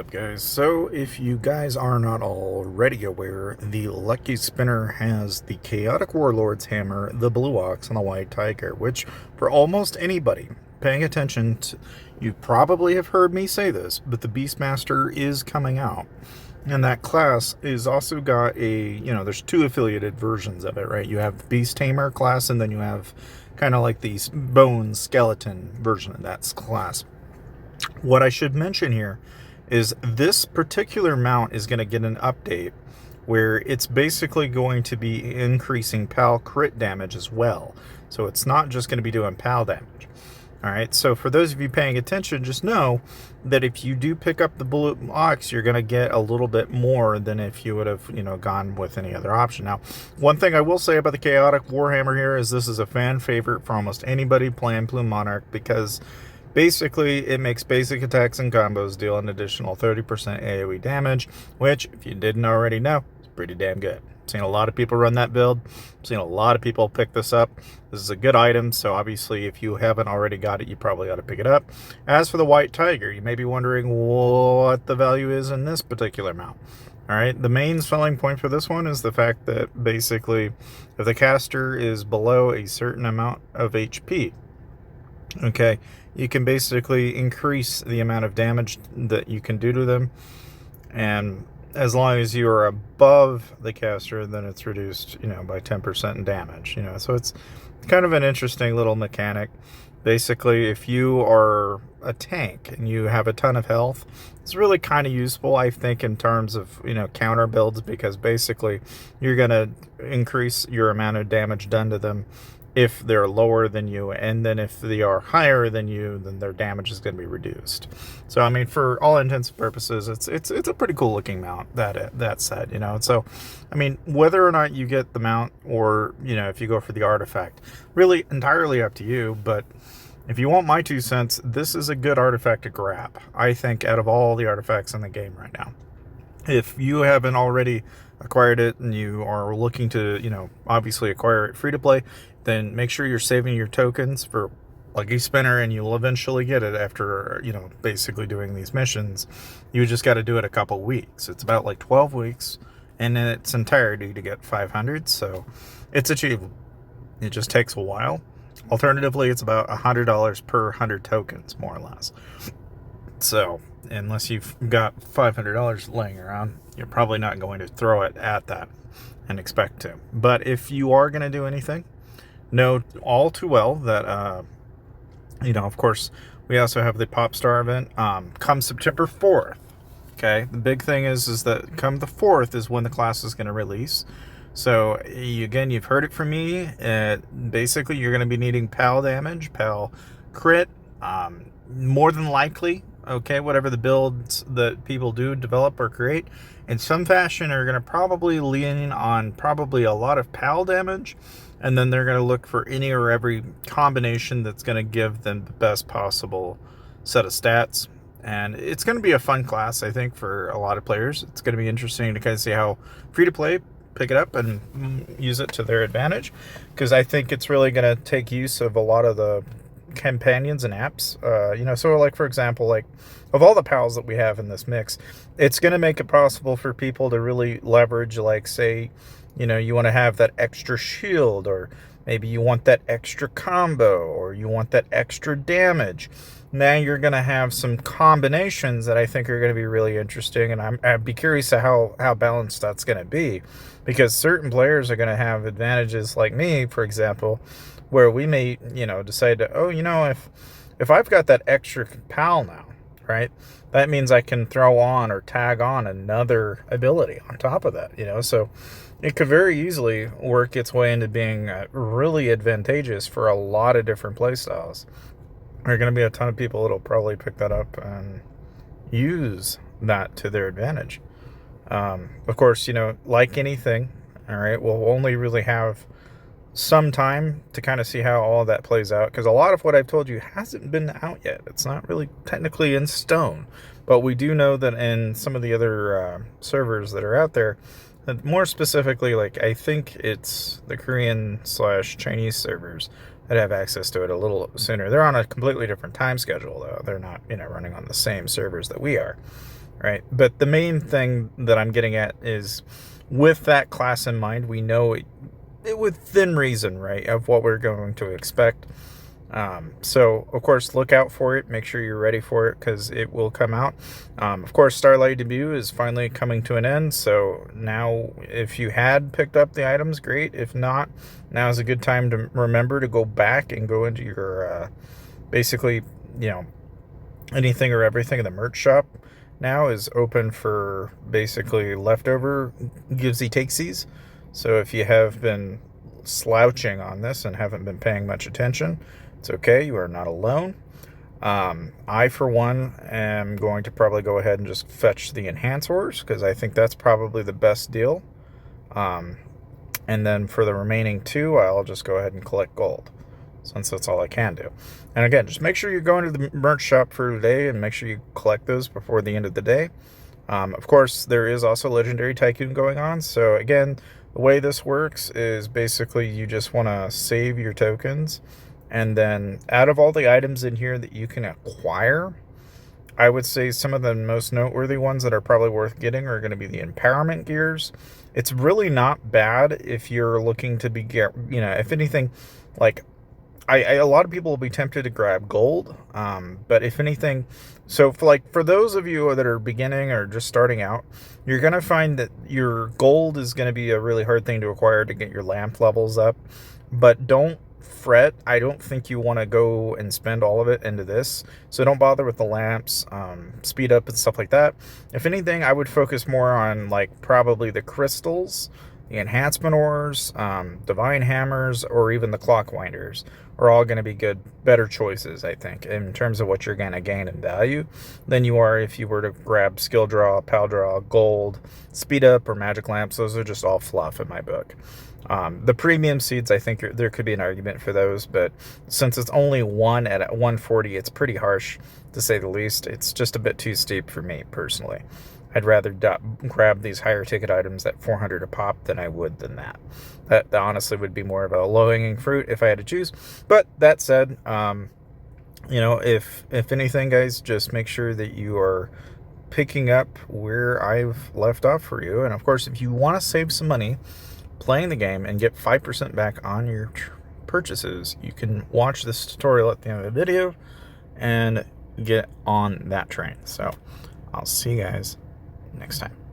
up, guys? So, if you guys are not already aware, the Lucky Spinner has the Chaotic Warlord's Hammer, the Blue Ox, and the White Tiger, which, for almost anybody paying attention to, you probably have heard me say this, but the Beastmaster is coming out. And that class is also got there's two affiliated versions of it, right? You have the Beast Tamer class, and then you have kind of like the bone skeleton version of that class. What I should mention here is this particular mount is going to get an update where it's basically going to be increasing PAL crit damage as well. So it's not just going to be doing PAL damage. All right, so for those of you paying attention, just know that if you do pick up the Blue Ox, you're going to get a little bit more than if you would have, gone with any other option. Now, one thing I will say about the Chaotic Warhammer here is this is a fan favorite for almost anybody playing Plume Monarch, because basically, it makes basic attacks and combos deal an additional 30% AoE damage, which, if you didn't already know, is pretty damn good. I've seen a lot of people run that build. I've seen a lot of people pick this up. This is a good item, so obviously, if you haven't already got it, you probably ought to pick it up. As for the White Tiger, you may be wondering what the value is in this particular mount. All right, the main selling point for this one is the fact that basically, if the caster is below a certain amount of HP, okay, you can basically increase the amount of damage that you can do to them, and as long as you are above the caster, then it's reduced, by 10% in damage, so it's kind of an interesting little mechanic. Basically, if you are a tank and you have a ton of health, it's really kind of useful, I think, in terms of, counter builds, because basically you're going to increase your amount of damage done to them if they're lower than you, and then if they are higher than you, then their damage is going to be reduced. So, I mean, for all intents and purposes, it's a pretty cool looking mount, that set, So, I mean, whether or not you get the mount, or, if you go for the artifact, really entirely up to you, but if you want my 2 cents, this is a good artifact to grab, I think, out of all the artifacts in the game right now. If you haven't already acquired it and you are looking to, obviously acquire it free to play, then make sure you're saving your tokens for Lucky Spinner, and you'll eventually get it after, basically doing these missions. You just got to do it a couple weeks. It's about like 12 weeks in its entirety to get 500, so it's achievable. It just takes a while. Alternatively, it's about $100 per 100 tokens, more or less. So, unless you've got $500 laying around, you're probably not going to throw it at that and expect to. But if you are going to do anything, know all too well that, of course, we also have the Pop Star event come September 4th. Okay, the big thing is that come the 4th is when the class is going to release. So, again, you've heard it from me. Basically, you're going to be needing PAL damage, PAL crit, more than likely. Okay, whatever the builds that people do develop or create, in some fashion, are going to probably lean on probably a lot of PAL damage, and then they're going to look for any or every combination that's going to give them the best possible set of stats. And it's going to be a fun class, I think, for a lot of players. It's going to be interesting to kind of see how free-to-play pick it up and use it to their advantage, because I think it's really going to take use of a lot of the companions and apps, so like, for example, like of all the pals that we have in this mix, it's going to make it possible for people to really leverage, like, say, you want to have that extra shield, or maybe you want that extra combo, or you want that extra damage. Now you're going to have some combinations that I think are going to be really interesting, and I'd be curious to how balanced that's going to be, because certain players are going to have advantages, like me, for example, where we may, decide to, if I've got that extra PAL now, right, that means I can throw on or tag on another ability on top of that, so it could very easily work its way into being really advantageous for a lot of different playstyles. There are going to be a ton of people that'll probably pick that up and use that to their advantage. Of course, like anything, all right, we'll only really have some time to kind of see how all of that plays out, because a lot of what I've told you hasn't been out yet. It's not really technically in stone, but we do know that in some of the other servers that are out there, more specifically, like, I think it's the Korean/Chinese servers that have access to it a little sooner. They're on a completely different time schedule, though. They're not, running on the same servers that we are. right? But the main thing that I'm getting at is, with that class in mind, we know it within reason, right, of what we're going to expect. So, of course, look out for it. Make sure you're ready for it, because it will come out. Of course, Starlight Debut is finally coming to an end. So now, if you had picked up the items, great. If not, now is a good time to remember to go back and go into your, basically, you know, anything or everything in the merch shop now is open for basically leftover givesy takesies. So if you have been slouching on this and haven't been paying much attention, it's okay. You are not alone. I, for one, am going to probably go ahead and just fetch the enhancers, because I think that's probably the best deal. And then for the remaining two, I'll just go ahead and collect gold, since that's all I can do. And again, just make sure you're going to the merch shop for today, and make sure you collect those before the end of the day. Of course, there is also Legendary Tycoon going on. So again, the way this works is basically you just want to save your tokens, and then out of all the items in here that you can acquire, I would say some of the most noteworthy ones that are probably worth getting are going to be the empowerment gears. It's really not bad if you're looking to be, you know, if anything, like a lot of people will be tempted to grab gold, but if anything, so for those of you that are beginning or just starting out, you're going to find that your gold is going to be a really hard thing to acquire to get your lamp levels up. But don't fret. I don't think you want to go and spend all of it into this, so don't bother with the lamps, speed up and stuff like that. If anything, I would focus more on like probably the crystals, the enhancement ores, divine hammers, or even the clock winders are all going to be better choices, I think, in terms of what you're going to gain in value than you are if you were to grab skill draw, pal draw, gold, speed up, or magic lamps. Those are just all fluff in my book. The premium seeds, I think there could be an argument for those, but since it's only one at 140, it's pretty harsh, to say the least. It's just a bit too steep for me, personally. I'd rather grab these higher ticket items at 400 a pop than I would than that. That honestly would be more of a low-hanging fruit if I had to choose. But that said, you know, if anything, guys, just make sure that you are picking up where I've left off for you. And of course, if you want to save some money playing the game and get 5% back on your purchases, you can watch this tutorial at the end of the video and get on that train. So I'll see you guys next time.